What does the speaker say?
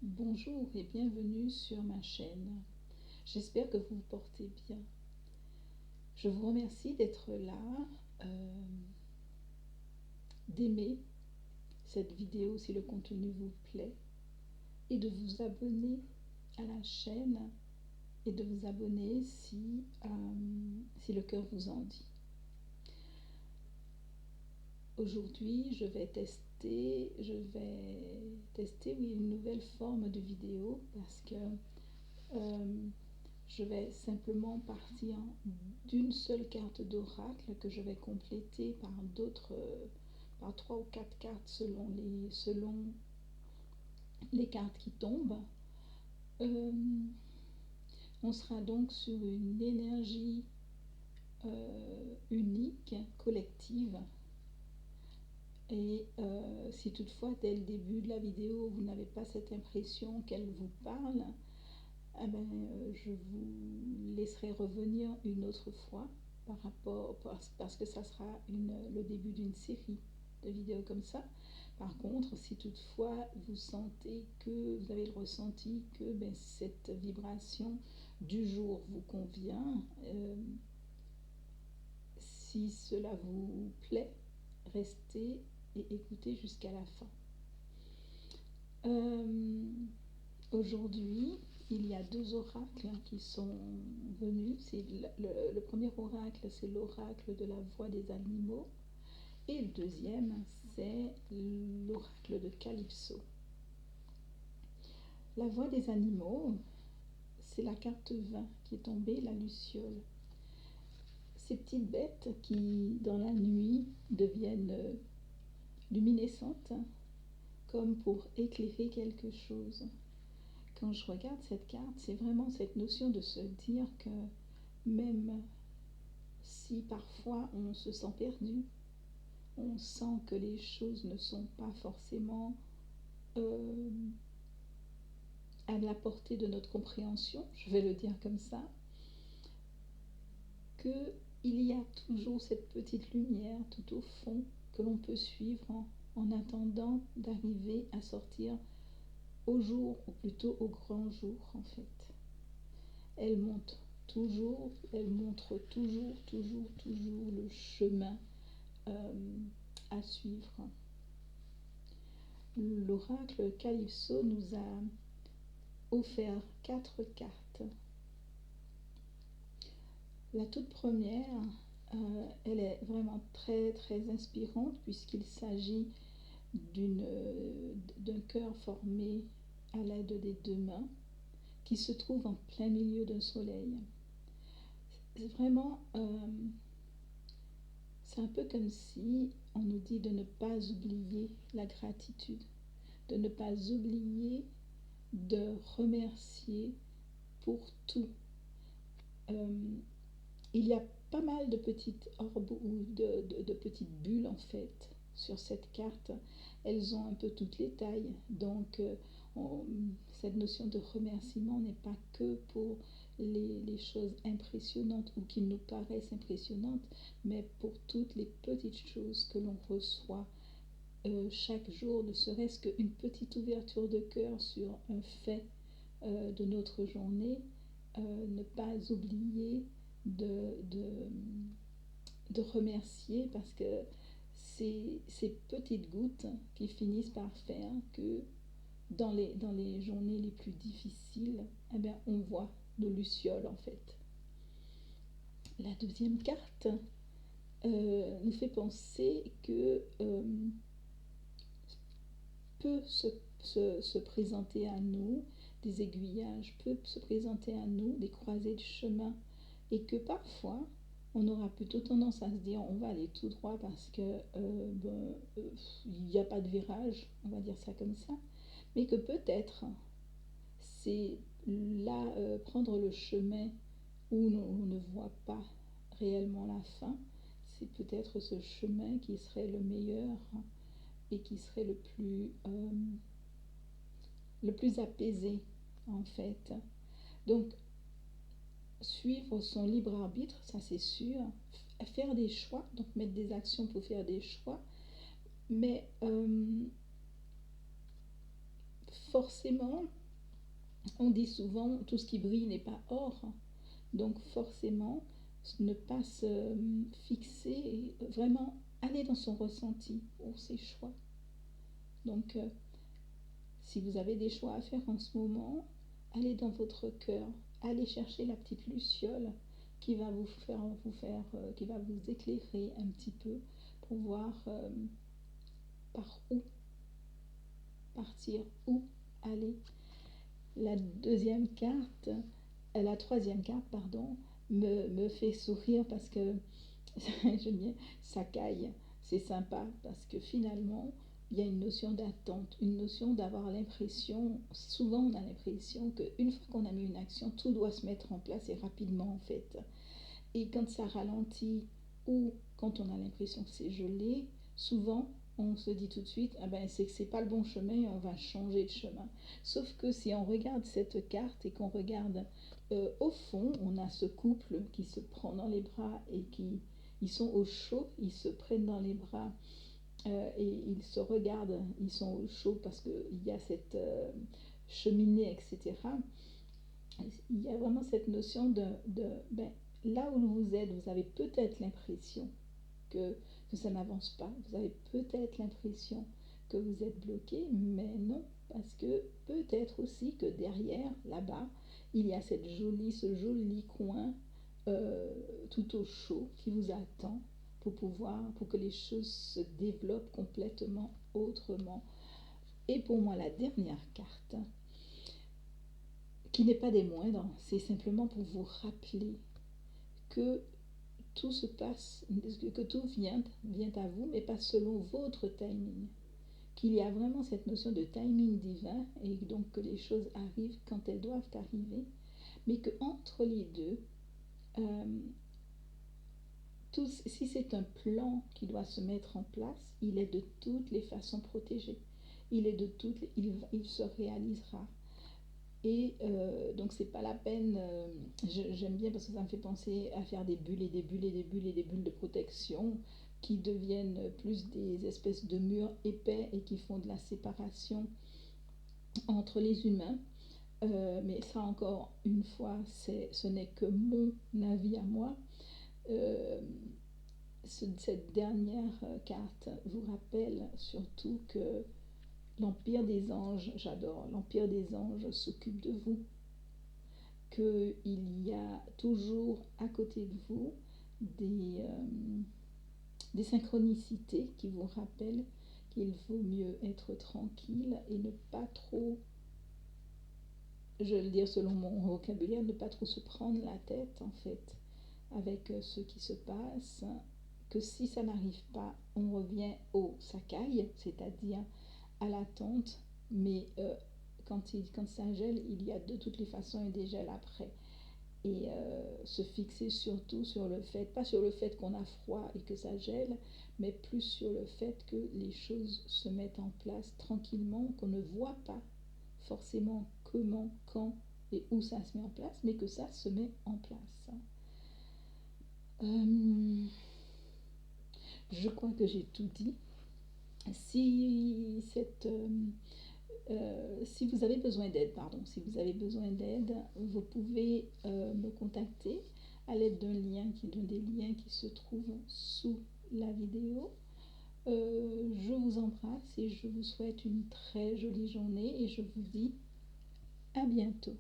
Bonjour et bienvenue sur ma chaîne. J'espère que vous vous portez bien. Je vous remercie d'être là, euh, d'aimer cette vidéo si le contenu vous plaît et de vous abonner à la chaîne et de vous abonner si le cœur vous en dit. Aujourd'hui, je vais tester une nouvelle forme de vidéo parce que je vais simplement partir d'une seule carte d'oracle que je vais compléter par 3 ou 4 cartes selon les cartes qui tombent. Euh, on sera donc sur une énergie unique, collective. Et si toutefois, dès le début de la vidéo, vous n'avez pas cette impression qu'elle vous parle, je vous laisserai revenir une autre fois parce que ça sera le début d'une série de vidéos comme ça. Par contre, si toutefois vous sentez que vous avez le ressenti que cette vibration du jour vous convient, si cela vous plaît, restez et écoutez jusqu'à la fin. Aujourd'hui, il y a 2 oracles qui sont venus. Le premier oracle, c'est l'oracle de la voix des animaux. Et le deuxième, c'est l'oracle de Calypso. La voix des animaux, c'est la carte 20 qui est tombée, la luciole. Ces petites bêtes qui, dans la nuit, deviennent luminescentes, comme pour éclairer quelque chose. Quand je regarde cette carte, c'est vraiment cette notion de se dire que même si parfois on se sent perdu, on sent que les choses ne sont pas forcément à la portée de notre compréhension, je vais le dire comme ça, qu'il y a toujours cette petite lumière tout au fond que l'on peut suivre en attendant d'arriver à sortir au jour, ou plutôt au grand jour en fait. Elle montre toujours le chemin à suivre. L'oracle Calypso nous a offert 4 cartes. La toute première, elle est vraiment très très inspirante puisqu'il s'agit d'un cœur formé à l'aide des 2 mains qui se trouve en plein milieu d'un soleil. C'est vraiment, c'est un peu comme si on nous dit de ne pas oublier la gratitude, de ne pas oublier de remercier pour tout. Il y a pas mal de petites orbes ou de petites bulles en fait sur cette carte. Elles ont un peu toutes les tailles, donc cette notion de remerciement n'est pas que pour les choses impressionnantes ou qui nous paraissent impressionnantes, mais pour toutes les petites choses que l'on reçoit chaque jour, ne serait-ce qu'une petite ouverture de cœur sur un fait de notre journée, ne pas oublier de remercier parce que c'est ces petites gouttes qui finissent par faire que dans les journées les plus difficiles, on voit nos lucioles en fait. La deuxième carte nous fait penser que peut se présenter à nous, des aiguillages, peut se présenter à nous des croisées de chemin et que parfois on aura plutôt tendance à se dire on va aller tout droit parce que il n'y a pas de virage, on va dire ça comme ça, mais que peut-être c'est là prendre le chemin où on ne voit pas réellement la fin, c'est peut-être ce chemin qui serait le meilleur et qui serait le plus apaisé en fait. Donc suivre son libre arbitre, ça c'est sûr, faire des choix, donc mettre des actions pour faire des choix, mais forcément, on dit souvent tout ce qui brille n'est pas or. Donc forcément, ne pas se fixer et vraiment aller dans son ressenti pour ses choix. Donc si vous avez des choix à faire en ce moment, allez dans votre cœur, allez chercher la petite luciole qui va qui va vous éclairer un petit peu pour voir par où partir, où aller. La troisième carte, pardon, me fait sourire parce que j'aime bien, ça caille, c'est sympa parce que finalement, il y a une notion d'attente, une notion d'avoir l'impression, souvent on a l'impression qu'une fois qu'on a mis une action, tout doit se mettre en place et rapidement en fait. Et quand ça ralentit ou quand on a l'impression que c'est gelé, souvent on se dit tout de suite, ah ben c'est que c'est pas le bon chemin et on va changer de chemin. Sauf que si on regarde cette carte et qu'on regarde au fond, on a ce couple qui se prend dans les bras et ils sont au chaud, ils se prennent dans les bras et ils se regardent, ils sont au chaud parce qu'il y a cette cheminée, etc. Il y a vraiment cette notion ben, là où vous êtes, vous avez peut-être l'impression que ça n'avance pas, vous avez peut-être l'impression que vous êtes bloqué, mais non, parce que peut-être aussi que derrière, là-bas, il y a ce joli coin tout au chaud qui vous attend pour que les choses se développent complètement autrement. Et pour moi, la dernière carte, qui n'est pas des moindres, c'est simplement pour vous rappeler que tout se passe, que tout vient à vous, mais pas selon votre timing. Qu'il y a vraiment cette notion de timing divin, et donc que les choses arrivent quand elles doivent arriver, mais qu'entre les deux, si c'est un plan qui doit se mettre en place, il est de toutes les façons protégé. Il se réalisera. Et donc c'est pas la peine, j'aime bien parce que ça me fait penser à faire des bulles et des bulles et des bulles et des bulles de protection qui deviennent plus des espèces de murs épais et qui font de la séparation entre les humains. Mais ça encore une fois, ce n'est que mon avis à moi. Cette dernière carte vous rappelle surtout que l'Empire des anges, j'adore, l'Empire des anges s'occupe de vous, qu'il y a toujours à côté de vous des synchronicités qui vous rappellent qu'il vaut mieux être tranquille et ne pas trop, je vais le dire selon mon vocabulaire, ne pas trop se prendre la tête en fait avec ce qui se passe, que si ça n'arrive pas, on revient au sakai, c'est-à-dire à l'attente, mais quand ça gèle, il y a de toutes les façons un dégel après. Et se fixer surtout sur le fait, pas sur le fait qu'on a froid et que ça gèle, mais plus sur le fait que les choses se mettent en place tranquillement, qu'on ne voit pas forcément comment, quand et où ça se met en place, mais que ça se met en place. Je crois que j'ai tout dit. Si vous avez besoin d'aide, vous pouvez me contacter à l'aide d'un d'un des liens qui se trouvent sous la vidéo. Je vous embrasse et je vous souhaite une très jolie journée et je vous dis à bientôt.